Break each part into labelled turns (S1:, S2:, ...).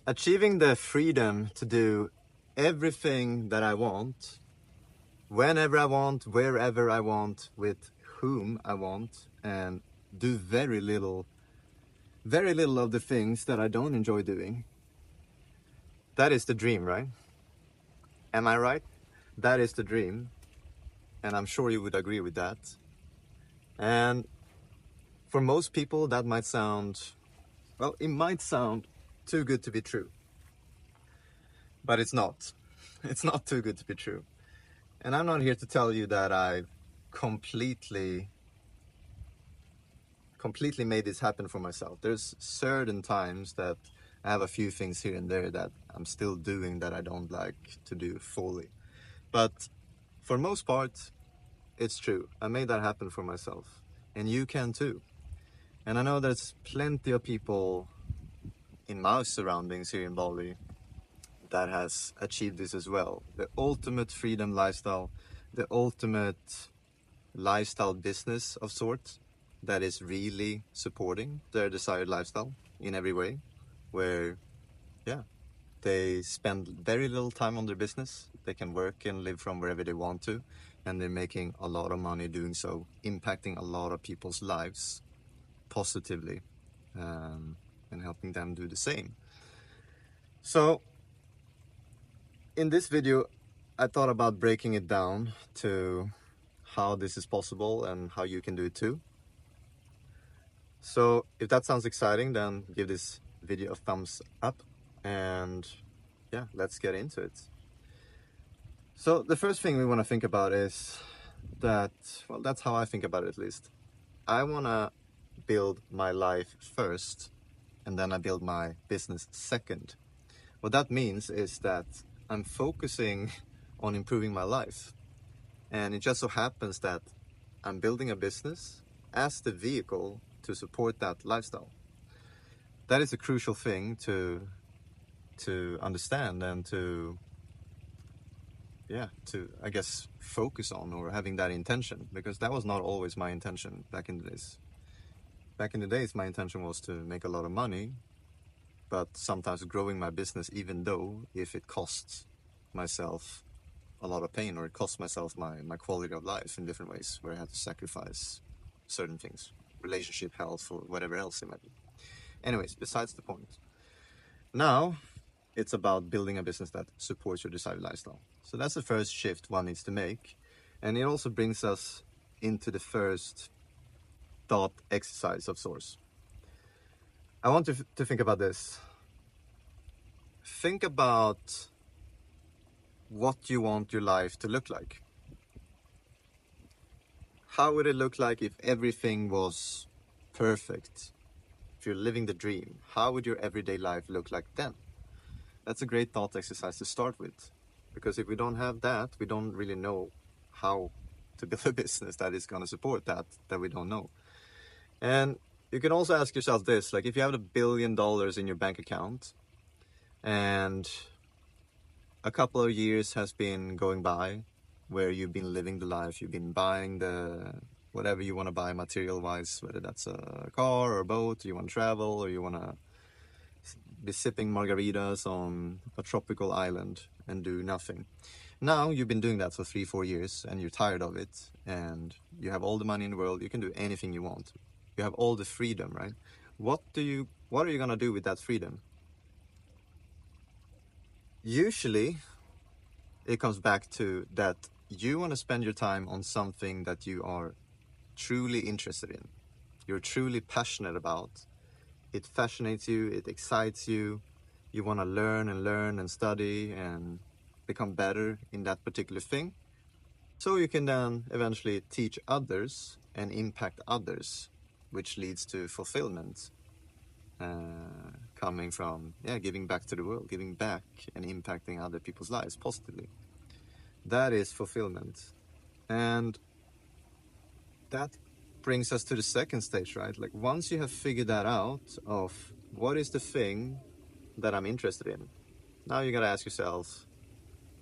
S1: Achieving the freedom to do everything that I want, whenever I want, wherever I want, with whom I want, and do very little of the things that I don't enjoy doing. That is the dream, right? Am I right? That is the dream. And I'm sure you would agree with that. And for most people, that might sound, well, it might sound too good to be true. But it's not. It's not too good to be true. And I'm not here to tell you that I completely made this happen for myself. There's certain times that I have a few things here and there that I'm still doing that I don't like to do fully. But for most part, it's true. I made that happen for myself. And you can too. And I know there's plenty of people in my surroundings here in Bali that has achieved this as well. The ultimate freedom lifestyle, the ultimate lifestyle business of sorts that is really supporting their desired lifestyle in every way, where they spend very little time on their business. They can work and live from wherever they want to, and they're making a lot of money doing so, impacting a lot of people's lives positively, and helping them do the same. So in this video, I thought about breaking it down to how this is possible and how you can do it too. So if that sounds exciting, then give this video a thumbs up, and yeah, let's get into it. So the first thing we want to think about is that, well, that's how I think about it at least. I want to build my life first, and then I build my business second. What that means is that I'm focusing on improving my life. And it just so happens that I'm building a business as the vehicle to support that lifestyle. That is a crucial thing to understand and to I guess focus on, or having that intention, because that was not always my intention back in the days. Back in the days, my intention was to make a lot of money, but sometimes growing my business, even though if it costs myself a lot of pain, or it costs myself my quality of life in different ways, where I had to sacrifice certain things, relationship, health, or whatever else it might be. Anyways, besides the point. Now, it's about building a business that supports your desired lifestyle. So that's the first shift one needs to make. And it also brings us into the first thought exercise of sorts. I want to think about this. Think about what you want your life to look like. How would it look like if everything was perfect? If you're living the dream, how would your everyday life look like then? That's a great thought exercise to start with. Because if we don't have that, we don't really know how to build a business that is going to support that we don't know. And you can also ask yourself this, like if you have $1 billion in your bank account and a couple of years has been going by where you've been living the life, you've been buying the whatever you want to buy material wise, whether that's a car or a boat, you want to travel, or you want to be sipping margaritas on a tropical island and do nothing. Now you've been doing that for 3-4 years and you're tired of it, and you have all the money in the world, you can do anything you want. You have all the freedom, right? What are you gonna do with that freedom? Usually it comes back to that you want to spend your time on something that you are truly interested in, you're truly passionate about. It fascinates you, it excites you, you want to learn and study and become better in that particular thing, so you can then eventually teach others and impact others, which leads to fulfillment, coming from giving back to the world, giving back and impacting other people's lives positively. That is fulfillment. And that brings us to the second stage, right? Like once you have figured that out of what is the thing that I'm interested in, now you gotta ask yourself,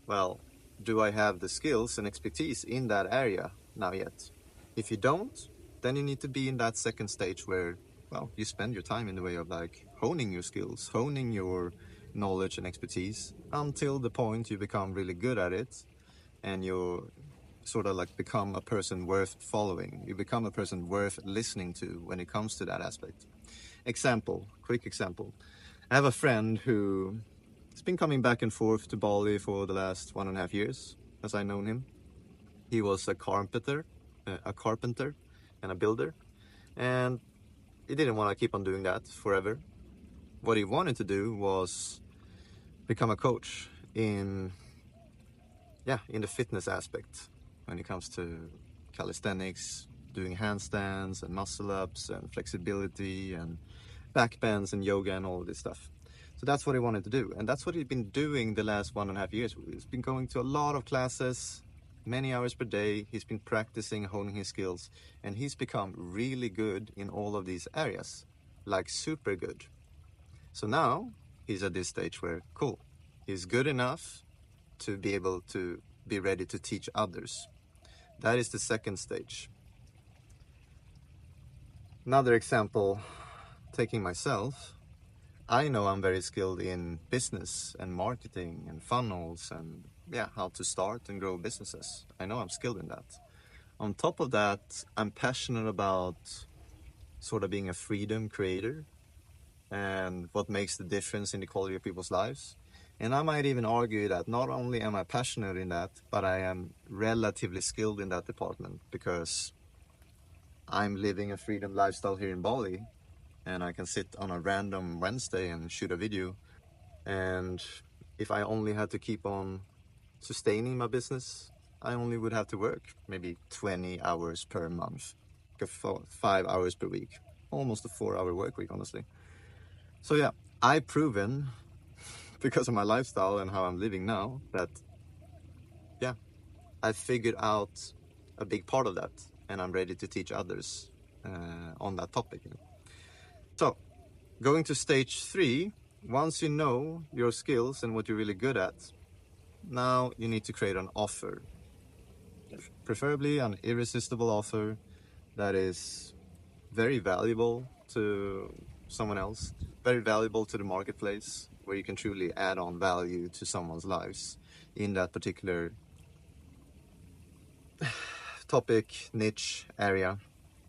S1: well, do I have the skills and expertise in that area now yet? If you don't, then you need to be in that second stage where, well, you spend your time in the way of like honing your skills, honing your knowledge and expertise until the point you become really good at it, and you sort of like become a person worth following. You become a person worth listening to when it comes to that aspect. Quick example. I have a friend who has been coming back and forth to Bali for the last 1.5 years, as I known him. He was a carpenter and a builder, and he didn't want to keep on doing that forever. What he wanted to do was become a coach in the fitness aspect when it comes to calisthenics, doing handstands and muscle ups and flexibility and back bends and yoga and all of this stuff. So that's what he wanted to do, and that's what he's been doing the last 1.5 years. He's been going to a lot of classes, many hours per day. He's been practicing, honing his skills, and he's become really good in all of these areas, like super good. So now he's at this stage where, cool, he's good enough to be able to be ready to teach others. That is the second stage. Another example, taking myself, I know I'm very skilled in business and marketing and funnels and how to start and grow businesses. I know I'm skilled in that. On top of that, I'm passionate about sort of being a freedom creator and what makes the difference in the quality of people's lives. And I might even argue that not only am I passionate in that, but I am relatively skilled in that department, because I'm living a freedom lifestyle here in Bali, and I can sit on a random Wednesday and shoot a video. And if I only had to keep on sustaining my business, I only would have to work maybe 20 hours per month, 5 hours per week, almost a 4-hour work week, honestly. So yeah, I've proven, because of my lifestyle and how I'm living now, that I figured out a big part of that, and I'm ready to teach others on that topic. So going to stage 3, once you know your skills and what you're really good at, now you need to create an offer, preferably an irresistible offer that is very valuable to someone else, very valuable to the marketplace, where you can truly add on value to someone's lives in that particular topic, niche, area,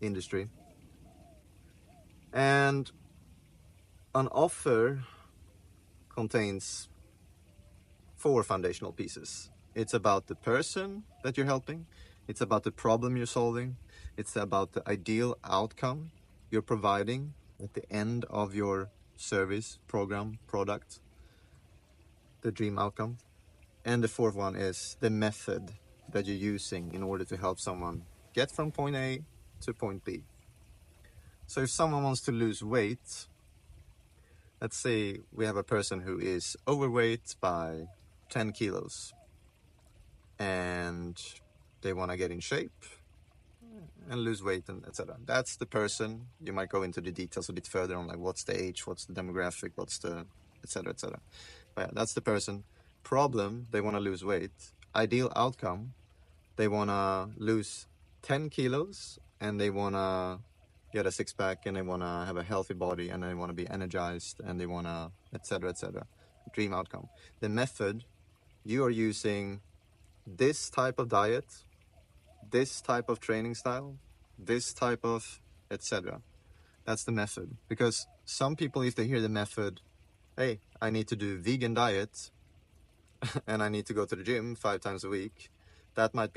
S1: industry. And an offer contains 4 foundational pieces. It's about the person that you're helping, it's about the problem you're solving, it's about the ideal outcome you're providing at the end of your service, program, product, the dream outcome. And the 4th one is the method that you're using in order to help someone get from point A to point B. So if someone wants to lose weight, let's say we have a person who is overweight by 10 kilos and they want to get in shape and lose weight and etc. That's the person. You might go into the details a bit further on, like what's the age, what's the demographic, what's the etc. etc. But yeah, that's the person. Problem, they want to lose weight. Ideal outcome, they want to lose 10 kilos and they want to get a 6-pack and they want to have a healthy body and they want to be energized and they want to etc. etc. Dream outcome. The method, you are using this type of diet, this type of training style, this type of etc. That's the method. Because some people, if they hear the method, hey, I need to do vegan diet and I need to go to the gym 5 times a week, that might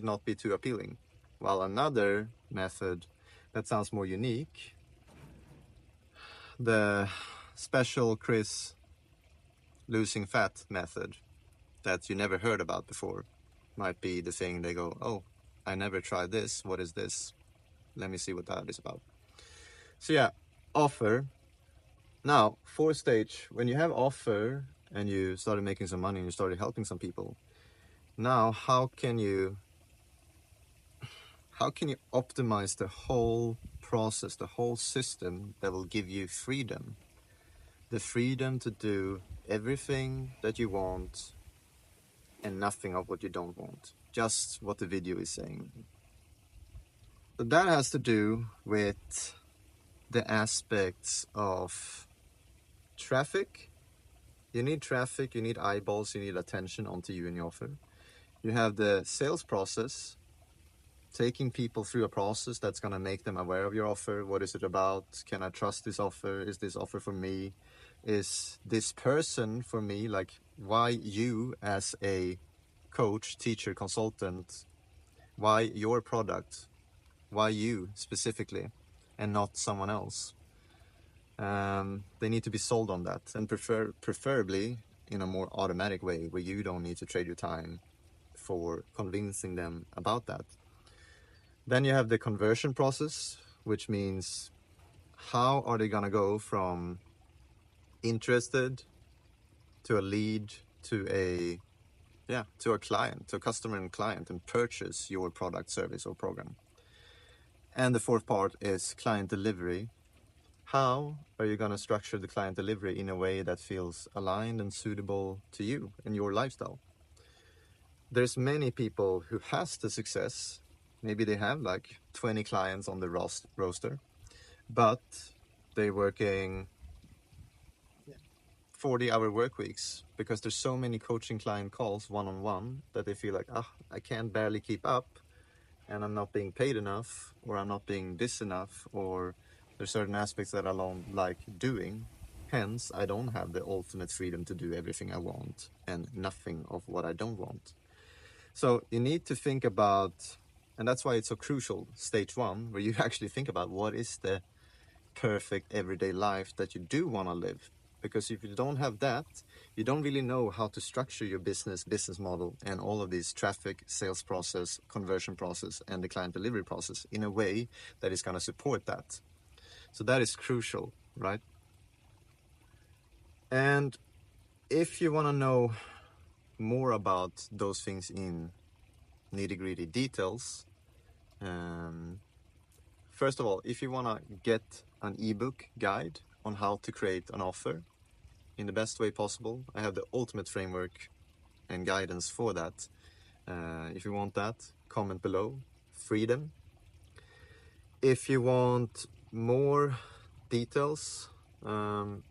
S1: not be too appealing. While another method that sounds more unique, the special Chris losing fat method that you never heard about before, might be the thing they go, oh, I never tried this, what is this? Let me see what that is about. So yeah, offer. Now, 4th stage, when you have offer and you started making some money and you started helping some people, now how can you optimize the whole process, the whole system that will give you freedom? The freedom to do everything that you want and nothing of what you don't want. Just what the video is saying. So that has to do with the aspects of traffic You need traffic, you need eyeballs, you need attention onto you and your offer. You have the sales process, taking people through a process that's going to make them aware of your offer. What is it about? Can I trust this offer? Is this offer for me? Is this person for me? Like, why you as a coach, teacher, consultant? Why your product? Why you specifically and not someone else? They need to be sold on that, and preferably in a more automatic way where you don't need to trade your time for convincing them about that. Then you have the conversion process, which means how are they gonna go from interested to a lead to a client, to a customer and client, and purchase your product, service, or program. And the fourth part is client delivery. How are you gonna structure the client delivery in a way that feels aligned and suitable to you and your lifestyle? There's many people who has the success. Maybe they have like 20 clients on the roster, but they're working 40-hour work weeks because there's so many coaching client calls one-on-one that they feel like, I can't barely keep up, and I'm not being paid enough, or I'm not being this enough, or there's certain aspects that I don't like doing. Hence, I don't have the ultimate freedom to do everything I want and nothing of what I don't want. So you need to think about, and that's why it's so crucial, stage one, where you actually think about what is the perfect everyday life that you do want to live. Because if you don't have that, you don't really know how to structure your business model, and all of these traffic, sales process, conversion process, and the client delivery process in a way that is going to support that. So that is crucial, right? And if you want to know more about those things in nitty-gritty details, first of all, if you want to get an ebook guide on how to create an offer in the best way possible, I have the ultimate framework and guidance for that. If you want that, comment below. Freedom. If you want more details, the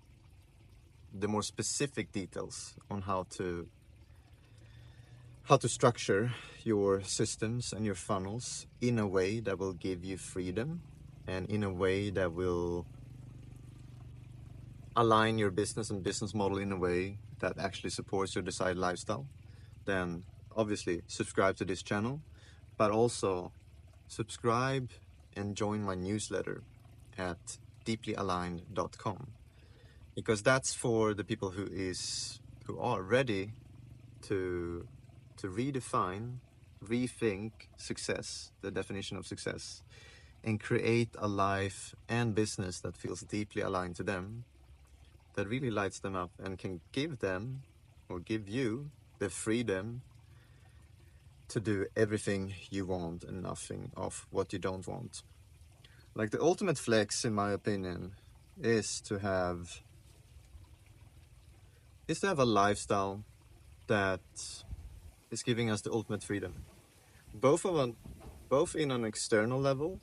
S1: more specific details on how to structure your systems and your funnels in a way that will give you freedom, and in a way that will align your business and business model in a way that actually supports your desired lifestyle, then obviously subscribe to this channel, but also subscribe and join my newsletter at deeplyaligned.com, because that's for the people who are ready to redefine, rethink success, the definition of success, and create a life and business that feels deeply aligned to them, that really lights them up and can give them, or give you, the freedom to do everything you want and nothing of what you don't want. Like, the ultimate flex, in my opinion, is to have a lifestyle that is giving us the ultimate freedom, both in an external level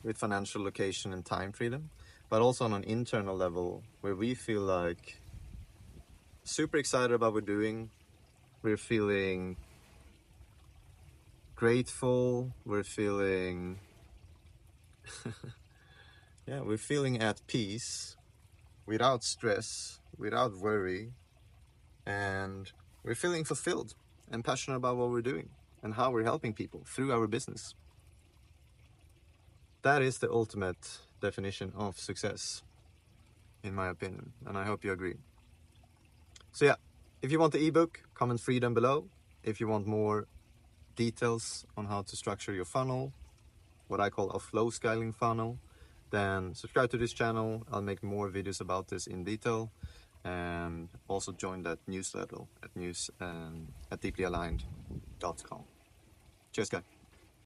S1: with financial, location, and time freedom, but also on an internal level where we feel like super excited about what we're doing. We're feeling grateful. We're feeling we're feeling at peace, without stress, without worry, and we're feeling fulfilled and passionate about what we're doing and how we're helping people through our business. That is the ultimate definition of success, in my opinion, and I hope you agree. So yeah, if you want the ebook, comment freedom below. If you want more details on how to structure your funnel, what I call a flow scaling funnel, then subscribe to this channel. I'll make more videos about this in detail, and also join that newsletter at deeplyaligned.com. Cheers, guys.